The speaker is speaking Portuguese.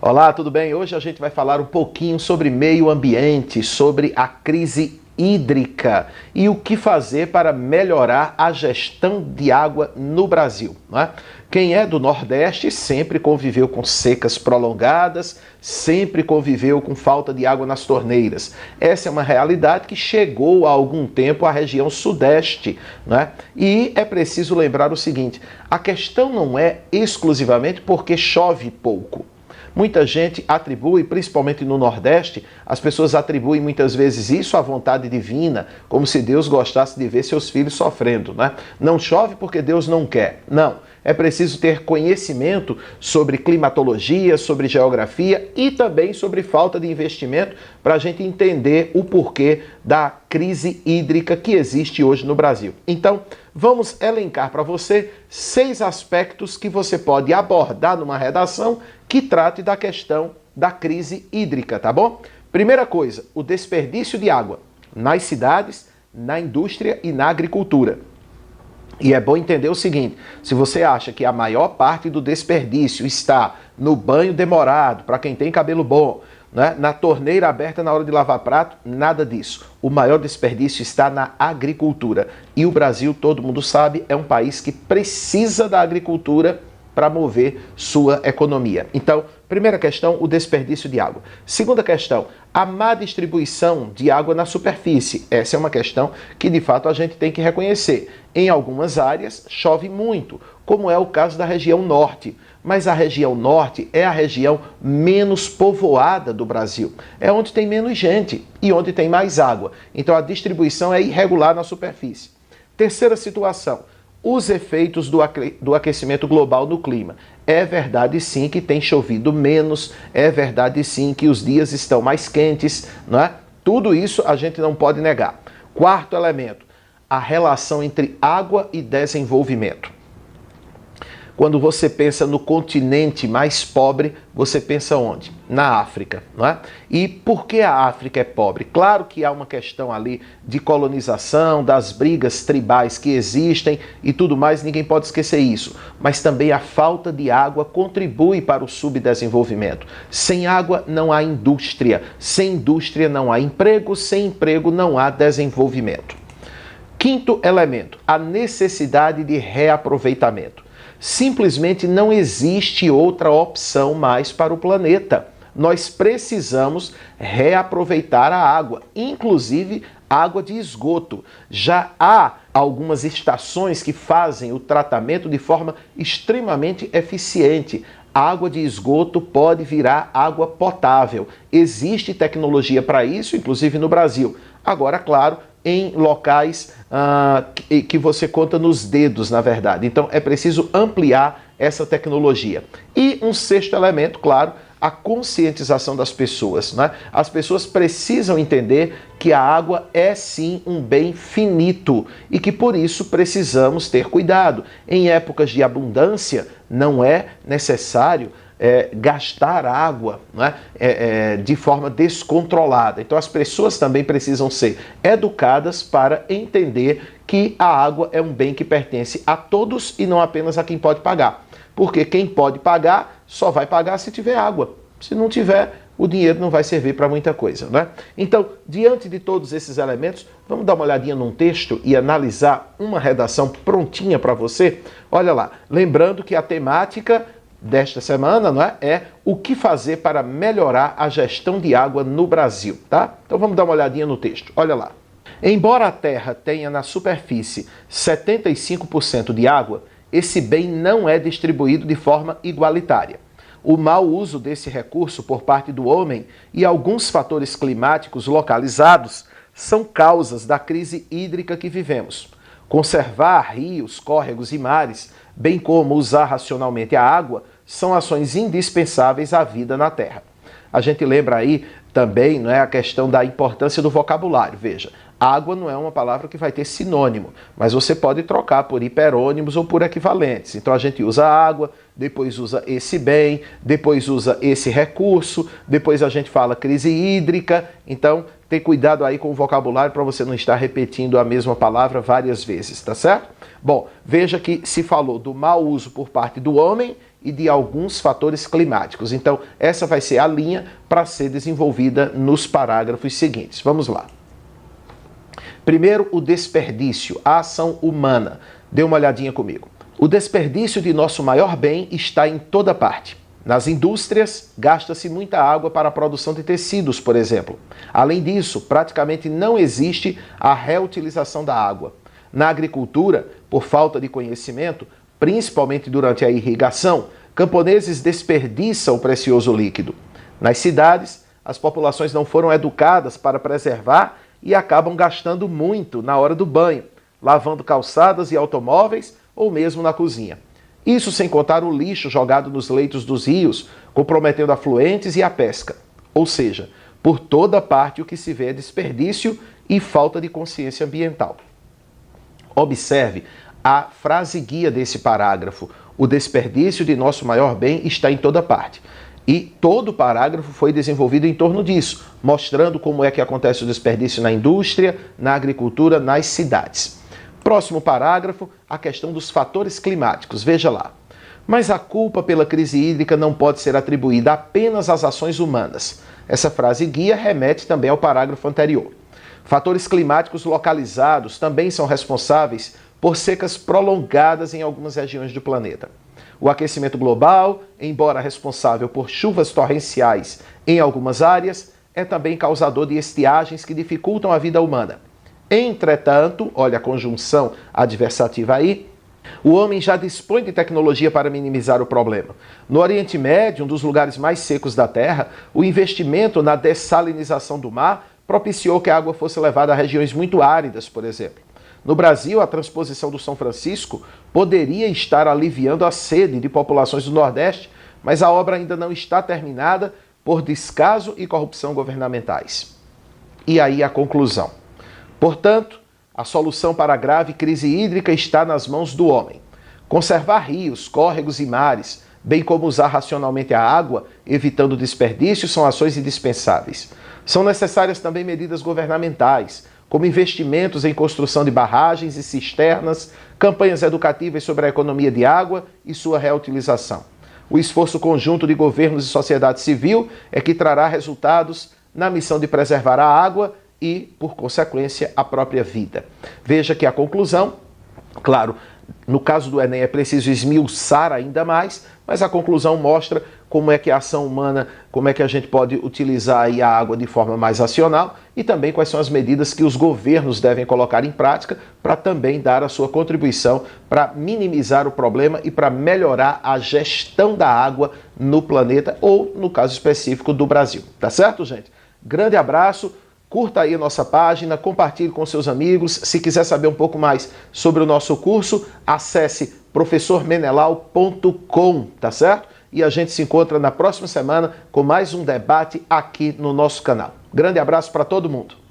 Olá, tudo bem? Hoje a gente vai falar um pouquinho sobre meio ambiente, sobre a crise hídrica e o que fazer para melhorar a gestão de água no Brasil, não é? Quem é do Nordeste sempre conviveu com secas prolongadas, sempre conviveu com falta de água nas torneiras. Essa é uma realidade que chegou há algum tempo à região Sudeste, não é? E é preciso lembrar o seguinte, a questão não é exclusivamente porque chove pouco. Muita gente atribui, principalmente no Nordeste, as pessoas atribuem muitas vezes isso à vontade divina, como se Deus gostasse de ver seus filhos sofrendo, né? Não chove porque Deus não quer. Não. É preciso ter conhecimento sobre climatologia, sobre geografia e também sobre falta de investimento para a gente entender o porquê da crise hídrica que existe hoje no Brasil. Então, vamos elencar para você 6 aspectos que você pode abordar numa redação que trate da questão da crise hídrica, tá bom? Primeira coisa, o desperdício de água nas cidades, na indústria e na agricultura. E é bom entender o seguinte, se você acha que a maior parte do desperdício está no banho demorado, para quem tem cabelo bom, né, na torneira aberta na hora de lavar prato, nada disso. O maior desperdício está na agricultura. E o Brasil, todo mundo sabe, é um país que precisa da agricultura para mover sua economia. Então, primeira questão, o desperdício de água. Segunda questão, a má distribuição de água na superfície. Essa é uma questão que, de fato, a gente tem que reconhecer. Em algumas áreas, chove muito, como é o caso da região norte. Mas a região norte é a região menos povoada do Brasil. É onde tem menos gente e onde tem mais água. Então, a distribuição é irregular na superfície. Terceira situação, os efeitos do aquecimento global no clima. É verdade sim que tem chovido menos, é verdade sim que os dias estão mais quentes, não é? Tudo isso a gente não pode negar. Quarto elemento, a relação entre água e desenvolvimento. Quando você pensa no continente mais pobre, você pensa onde? Na África, não é? E por que a África é pobre? Claro que há uma questão ali de colonização, das brigas tribais que existem e tudo mais, ninguém pode esquecer isso. Mas também a falta de água contribui para o subdesenvolvimento. Sem água não há indústria, sem indústria não há emprego, sem emprego não há desenvolvimento. Quinto elemento, a necessidade de reaproveitamento. Simplesmente não existe outra opção mais para o planeta. Nós precisamos reaproveitar a água, inclusive água de esgoto. Já há algumas estações que fazem o tratamento de forma extremamente eficiente. A água de esgoto pode virar água potável. Existe tecnologia para isso, inclusive no Brasil. Agora, claro, em locais que você conta nos dedos, na verdade. Então, é preciso ampliar essa tecnologia. E um sexto elemento, claro, a conscientização das pessoas, né? As pessoas precisam entender que a água é sim um bem finito e que por isso precisamos ter cuidado. Em épocas de abundância, não é necessário gastar água, né, de forma descontrolada. Então as pessoas também precisam ser educadas para entender que a água é um bem que pertence a todos e não apenas a quem pode pagar. Porque quem pode pagar só vai pagar se tiver água. Se não tiver, o dinheiro não vai servir para muita coisa, né? Então, diante de todos esses elementos, vamos dar uma olhadinha num texto e analisar uma redação prontinha para você? Olha lá, lembrando que a temática desta semana, não é? É o que fazer para melhorar a gestão de água no Brasil, tá? Então vamos dar uma olhadinha no texto. Olha lá. Embora a Terra tenha na superfície 75% de água, esse bem não é distribuído de forma igualitária. O mau uso desse recurso por parte do homem e alguns fatores climáticos localizados são causas da crise hídrica que vivemos. Conservar rios, córregos e mares, bem como usar racionalmente a água, são ações indispensáveis à vida na Terra. A gente lembra aí também, não é, a questão da importância do vocabulário. Veja, água não é uma palavra que vai ter sinônimo, mas você pode trocar por hiperônimos ou por equivalentes. Então a gente usa água, depois usa esse bem, depois usa esse recurso, depois a gente fala crise hídrica. Então ter cuidado aí com o vocabulário para você não estar repetindo a mesma palavra várias vezes, tá certo? Bom, veja que se falou do mau uso por parte do homem e de alguns fatores climáticos. Então, essa vai ser a linha para ser desenvolvida nos parágrafos seguintes. Vamos lá. Primeiro, o desperdício, a ação humana. Dê uma olhadinha comigo. O desperdício de nosso maior bem está em toda parte. Nas indústrias, gasta-se muita água para a produção de tecidos, por exemplo. Além disso, praticamente não existe a reutilização da água. Na agricultura, por falta de conhecimento, principalmente durante a irrigação, camponeses desperdiçam o precioso líquido. Nas cidades, as populações não foram educadas para preservar e acabam gastando muito na hora do banho, lavando calçadas e automóveis ou mesmo na cozinha. Isso sem contar o lixo jogado nos leitos dos rios, comprometendo afluentes e a pesca. Ou seja, por toda parte o que se vê é desperdício e falta de consciência ambiental. Observe a frase guia desse parágrafo. O desperdício de nosso maior bem está em toda parte. E todo o parágrafo foi desenvolvido em torno disso, mostrando como é que acontece o desperdício na indústria, na agricultura, nas cidades. Próximo parágrafo, a questão dos fatores climáticos. Veja lá. Mas a culpa pela crise hídrica não pode ser atribuída apenas às ações humanas. Essa frase guia remete também ao parágrafo anterior. Fatores climáticos localizados também são responsáveis por secas prolongadas em algumas regiões do planeta. O aquecimento global, embora responsável por chuvas torrenciais em algumas áreas, é também causador de estiagens que dificultam a vida humana. Entretanto, olha a conjunção adversativa aí, o homem já dispõe de tecnologia para minimizar o problema. No Oriente Médio, um dos lugares mais secos da Terra, o investimento na dessalinização do mar propiciou que a água fosse levada a regiões muito áridas, por exemplo. No Brasil, a transposição do São Francisco poderia estar aliviando a sede de populações do Nordeste, mas a obra ainda não está terminada por descaso e corrupção governamentais. E aí a conclusão. Portanto, a solução para a grave crise hídrica está nas mãos do homem. Conservar rios, córregos e mares, bem como usar racionalmente a água, evitando desperdício, são ações indispensáveis. São necessárias também medidas governamentais, como investimentos em construção de barragens e cisternas, campanhas educativas sobre a economia de água e sua reutilização. O esforço conjunto de governos e sociedade civil é que trará resultados na missão de preservar a água e, por consequência, a própria vida. Veja que a conclusão, claro, no caso do Enem é preciso esmiuçar ainda mais, mas a conclusão mostra como é que a ação humana, como é que a gente pode utilizar aí a água de forma mais racional e também quais são as medidas que os governos devem colocar em prática para também dar a sua contribuição para minimizar o problema e para melhorar a gestão da água no planeta ou, no caso específico, do Brasil. Tá certo, gente? Grande abraço. Curta aí a nossa página, compartilhe com seus amigos. Se quiser saber um pouco mais sobre o nosso curso, acesse professormenelau.com, tá certo? E a gente se encontra na próxima semana com mais um debate aqui no nosso canal. Grande abraço para todo mundo.